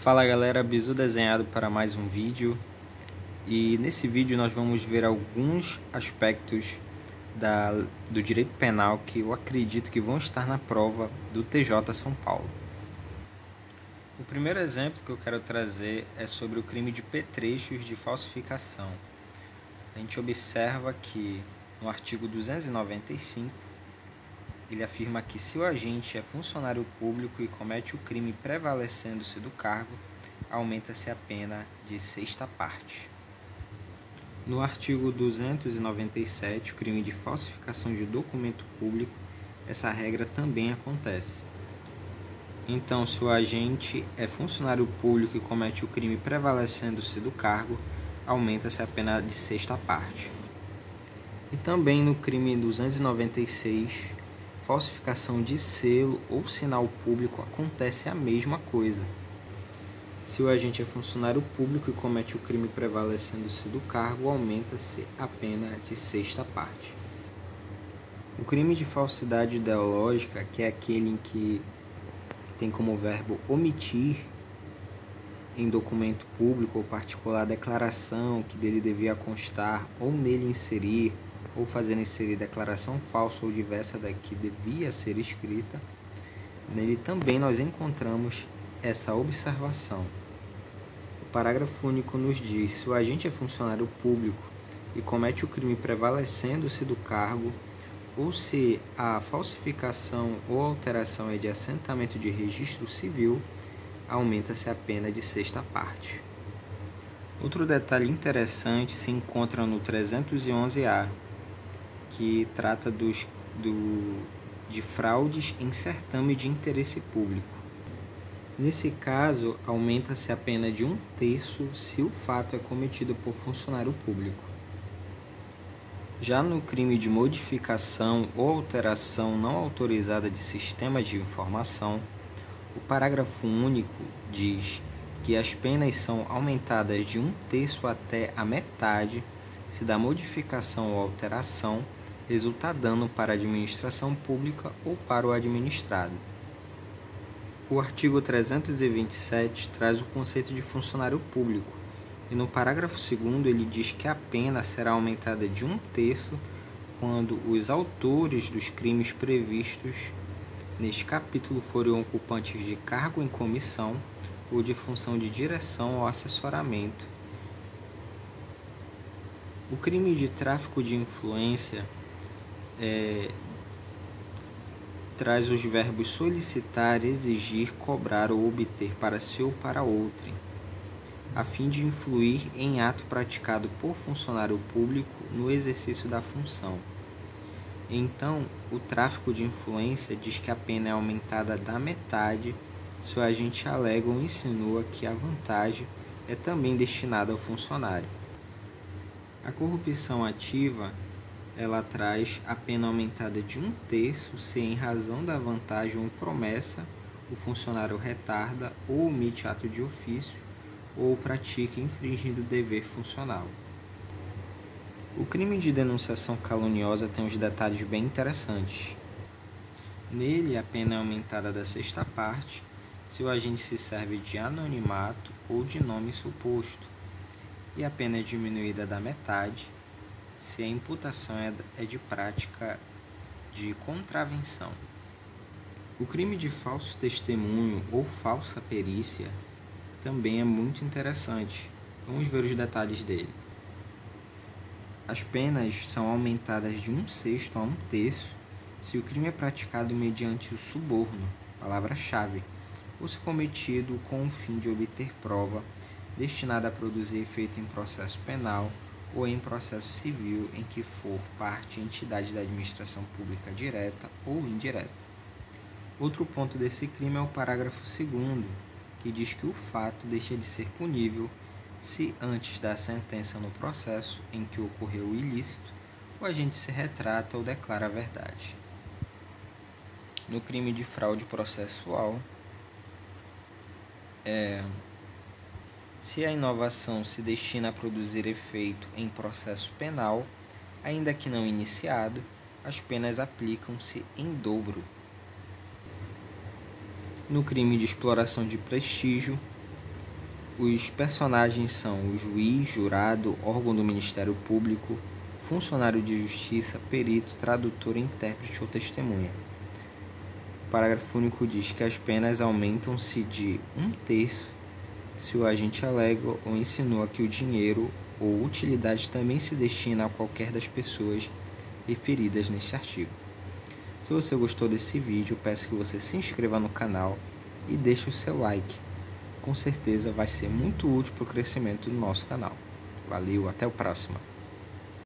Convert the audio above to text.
Fala galera, Bizu desenhado para mais um vídeo. E nesse vídeo nós vamos ver alguns aspectos do direito penal que eu acredito que vão estar na prova do TJ São Paulo. O primeiro exemplo que eu quero trazer é sobre o crime de petrechos de falsificação. A gente observa que no artigo 295 ele afirma que se o agente é funcionário público e comete o crime prevalecendo-se do cargo, aumenta-se a pena de sexta parte. No artigo 297, o crime de falsificação de documento público, essa regra também acontece. Então, se o agente é funcionário público e comete o crime prevalecendo-se do cargo, aumenta-se a pena de sexta parte. E também no crime 296, falsificação de selo ou sinal público, acontece a mesma coisa. Se o agente é funcionário público e comete o crime prevalecendo-se do cargo, aumenta-se a pena de sexta parte. O crime de falsidade ideológica, que é aquele em que tem como verbo omitir em documento público ou particular a declaração que dele devia constar, ou nele inserir, ou fazer inserir declaração falsa ou diversa da que devia ser escrita, nele também nós encontramos essa observação. O parágrafo único nos diz: se o agente é funcionário público e comete o crime prevalecendo-se do cargo, ou se a falsificação ou alteração é de assentamento de registro civil, aumenta-se a pena de sexta parte. Outro detalhe interessante se encontra no 311-A, que trata de fraudes em certame de interesse público. Nesse caso, aumenta-se a pena de 1/3 se o fato é cometido por funcionário público. Já no crime de modificação ou alteração não autorizada de sistema de informação, o parágrafo único diz que as penas são aumentadas de 1/3 até a metade se da modificação ou alteração resultar dano para a administração pública ou para o administrado. O artigo 327 traz o conceito de funcionário público, e no parágrafo 2º ele diz que a pena será aumentada de 1/3 quando os autores dos crimes previstos neste capítulo forem ocupantes de cargo em comissão ou de função de direção ou assessoramento. O crime de tráfico de influência traz os verbos solicitar, exigir, cobrar ou obter para si ou para outrem, a fim de influir em ato praticado por funcionário público no exercício da função. Então, o tráfico de influência diz que a pena é aumentada da metade se o agente alega ou insinua que a vantagem é também destinada ao funcionário. A corrupção ativa, ela traz a pena aumentada de 1/3 se, em razão da vantagem ou promessa, o funcionário retarda ou omite ato de ofício ou pratica infringindo o dever funcional. O crime de denunciação caluniosa tem uns detalhes bem interessantes. Nele, a pena é aumentada da sexta parte se o agente se serve de anonimato ou de nome suposto, e a pena é diminuída da metade se a imputação é de prática de contravenção. O crime de falso testemunho ou falsa perícia também é muito interessante. Vamos ver os detalhes dele. As penas são aumentadas de 1/6 a 1/3 se o crime é praticado mediante o suborno, palavra-chave, ou se cometido com o fim de obter prova destinada a produzir efeito em processo penal ou em processo civil em que for parte entidade da administração pública direta ou indireta. Outro ponto desse crime é o parágrafo 2º, que diz que o fato deixa de ser punível se antes da sentença no processo em que ocorreu o ilícito, o agente se retrata ou declara a verdade. No crime de fraude processual, se a inovação se destina a produzir efeito em processo penal, ainda que não iniciado, as penas aplicam-se em dobro. No crime de exploração de prestígio, Os personagens são o juiz, jurado, órgão do Ministério Público, funcionário de justiça, perito, tradutor, intérprete ou testemunha. O parágrafo único diz que as penas aumentam-se de 1/3 se o agente alega ou insinua que o dinheiro ou utilidade também se destina a qualquer das pessoas referidas neste artigo. Se você gostou desse vídeo, peço que você se inscreva no canal e deixe o seu like. Com certeza vai ser muito útil para o crescimento do nosso canal. Valeu, até o próximo.